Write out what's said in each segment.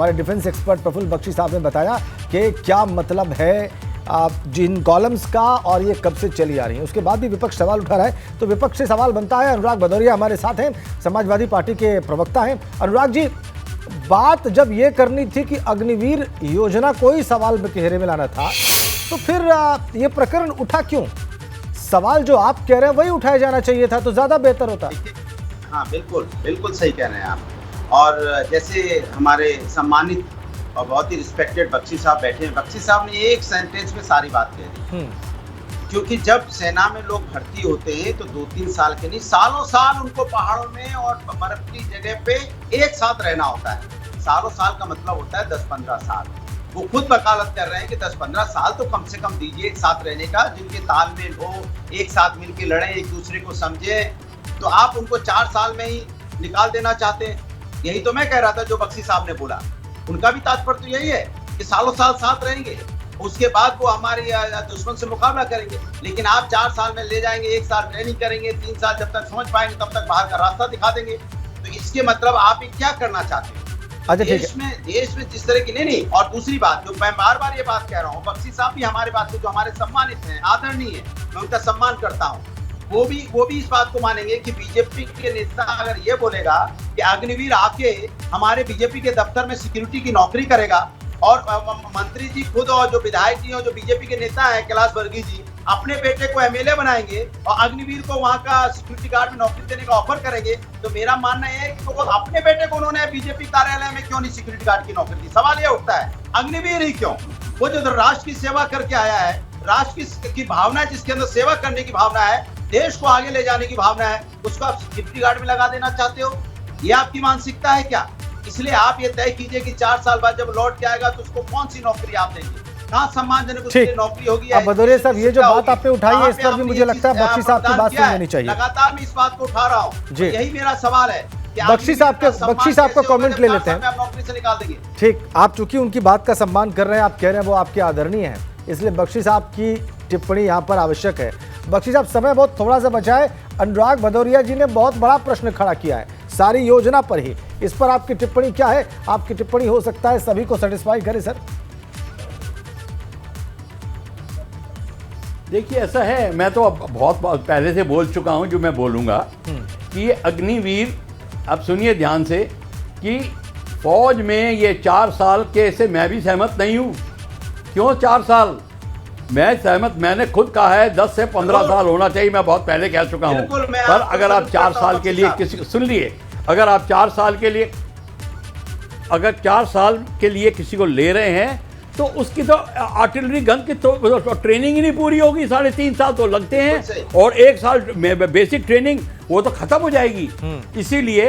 हमारे defence expert Praful Bakshi साहब ने बताया कि क्या मतलब है जिन कॉलम्स का और ये कब से चली आ रही है। उसके बाद भी विपक्ष सवाल उठा रहा है, तो विपक्ष से सवाल बनता है। अनुराग भदौरिया हमारे साथ हैं, समाजवादी पार्टी के प्रवक्ता हैं। अनुराग जी, बात जब ये करनी थी कि अग्निवीर योजना को ही सवाल के घेरे में लाना था, तो फिर ये प्रकरण उठा क्यों? सवाल जो आप कह रहे हैं वही उठाया जाना चाहिए था, तो ज्यादा बेहतर होता। हाँ, बिल्कुल बिल्कुल सही कह रहे हैं आप। और जैसे हमारे सम्मानित और बहुत ही रिस्पेक्टेड बख्शी साहब बैठे हैं, बख्शी साहब ने एक सेंटेंस में सारी बात कह दी। क्योंकि जब सेना में लोग भर्ती होते हैं तो 2-3 साल के नहीं, सालों साल उनको पहाड़ों में और बर्फ की जगह पे एक साथ रहना होता है। सालों साल का मतलब होता है 10-15 साल। वो खुद वकालत कर रहे हैं कि 10-15 साल तो कम से कम दीजिए एक साथ रहने का, जिनके तालमेल हो, एक साथ मिलकर लड़े, एक दूसरे को समझे। तो आप उनको 4 साल में ही निकाल देना चाहते हैं। यही तो मैं कह रहा था, जो बख्शी साहब ने बोला, उनका भी तात्पर्य तो यही है कि सालों साल साथ रहेंगे, उसके बाद वो हमारे दुश्मन से मुकाबला करेंगे। लेकिन आप 4 साल में ले जाएंगे, 1 साल ट्रेनिंग करेंगे, 3 साल जब तक समझ पाएंगे तब तक बाहर का रास्ता दिखा देंगे। तो इसके मतलब आप क्या करना चाहते हैं? अच्छा, देश में जिस तरह की नहीं। और दूसरी बात, जो मैं बार बार ये बात कह रहा हूँ, बख्शी साहब भी हमारे बात को, जो हमारे सम्मानित हैं, आदरणीय है, मैं उनका सम्मान करता हूँ, वो भी इस बात को मानेंगे कि बीजेपी के नेता अगर ये बोलेगा कि अग्निवीर आके हमारे बीजेपी के दफ्तर में सिक्योरिटी की नौकरी करेगा, और मंत्री जी खुद और जो विधायक जी और जो बीजेपी के नेता हैं कैलाश वर्गीय जी अपने बेटे को एमएलए बनाएंगे और अग्निवीर को वहां का सिक्योरिटी गार्ड में नौकरी देने का ऑफर करेंगे, तो मेरा मानना है कि तो अपने बेटे को उन्होंने बीजेपी कार्यालय में क्यों नहीं सिक्योरिटी गार्ड की नौकरी दी? सवाल ये उठता है, अग्निवीर ही क्यों? वो जो राष्ट्र की सेवा करके आया है, राष्ट्र की भावना है, जिसके अंदर सेवा करने की भावना है, देश को आगे ले जाने की भावना है, उसको आप सिक्योरिटी गार्ड में लगा देना चाहते हो? ये आपकी मानसिकता है क्या? इसलिए आप ये तय कीजिए कि 4 साल बाद जब लौट के आएगा तो उसको कौन सी नौकरी आप देंगे, कहाँ सम्मानजनक उसकी नौकरी होगी। अब भदौरिया साहब, ये जो बात आपने उठाई है, इस पर भी मुझे लगता है बख्शी साहब की बात सुन लेनी चाहिए। लगातार मैं इस बात को उठा रहा हूँ, यही मेरा सवाल है। बख्शी साहब का कमेंट ले लेते हैं, नौकरी से निकाल देंगे। ठीक, आप चूंकि उनकी बात का सम्मान कर रहे हैं, आप कह रहे हैं वो आपके आदरणीय हैं, इसलिए बख्शी साहब की टिप्पणी यहाँ पर आवश्यक है। बख्शी साहब, समय बहुत थोड़ा सा बचा है। अनुराग भदौरिया जी ने बहुत बड़ा प्रश्न खड़ा किया है सारी योजना पर ही, इस पर आपकी टिप्पणी क्या है? आपकी टिप्पणी हो सकता है सभी को सेटिस्फाई करे। सर देखिए, ऐसा है, मैं तो अब बहुत पहले से बोल चुका हूं जो मैं बोलूंगा कि ये अग्निवीर, अब सुनिए ध्यान से, कि फौज में ये 4 साल के से मैं भी सहमत नहीं हूं। क्यों 4 साल? मैं सहमत, मैंने खुद कहा है 10 से 15 साल होना चाहिए, मैं बहुत पहले कह चुका हूं। पर अगर आप 4 साल के लिए किसी, सुन लिए, अगर आप 4 साल के लिए, अगर 4 साल के लिए किसी को ले रहे हैं तो उसकी तो आर्टिलरी गन की तो ट्रेनिंग ही नहीं पूरी होगी। 3.5 साल तो लगते हैं, और 1 साल बेसिक ट्रेनिंग वो तो खत्म हो जाएगी। इसीलिए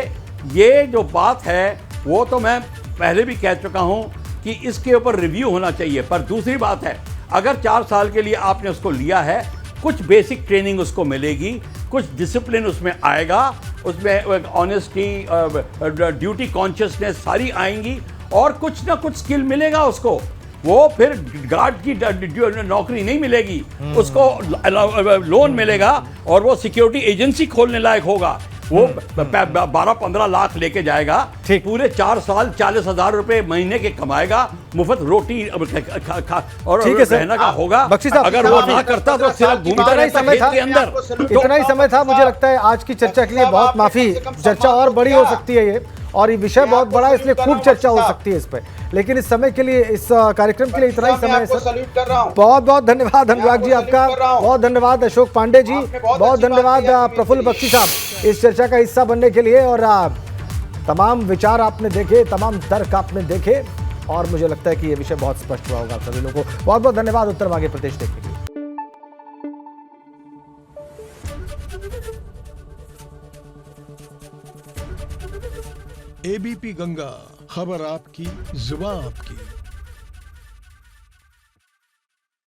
ये जो बात है वो तो मैं पहले भी कह चुका हूं कि इसके ऊपर रिव्यू होना चाहिए। पर दूसरी बात है, अगर 4 साल के लिए आपने उसको लिया है, कुछ बेसिक ट्रेनिंग उसको मिलेगी, कुछ डिसिप्लिन उसमें आएगा, उसमें ऑनेस्टी, ड्यूटी कॉन्शियसनेस सारी आएंगी, और कुछ ना कुछ स्किल मिलेगा उसको। वो फिर गार्ड की नौकरी नहीं मिलेगी, उसको लोन मिलेगा और वो सिक्योरिटी एजेंसी खोलने लायक होगा। वो 12-15 लाख लेके जाएगा, पूरे 4 साल 40,000 रुपए महीने के कमाएगा, मुफ्त रोटी और रहना का होगा। अगर वो ना करता तो सिर्फ घूमता रहता खेत के अंदर। इतना ही समय था। मुझे लगता है आज की चर्चा के लिए बहुत माफी, चर्चा और बड़ी हो सकती है ये, और ये विषय बहुत बड़ा है, इसलिए खूब चर्चा हो सकती है इस पर, लेकिन इस समय के लिए, इस कार्यक्रम के लिए इतना ही समय है। सर बहुत बहुत धन्यवाद अनुराग जी आपका, बहुत धन्यवाद अशोक पांडे जी, बहुत धन्यवाद प्रफुल्ल बख्शी साहब इस चर्चा का हिस्सा बनने के लिए, और तमाम विचार आपने देखे, तमाम तर्क आपने देखे, और मुझे लगता है कि ये विषय बहुत स्पष्ट हुआ होगा सभी लोगों को। बहुत बहुत धन्यवाद उत्तर मांगे प्रदेश देखने के लिए। एबीपी गंगा, खबर आपकी, जुबान आपकी।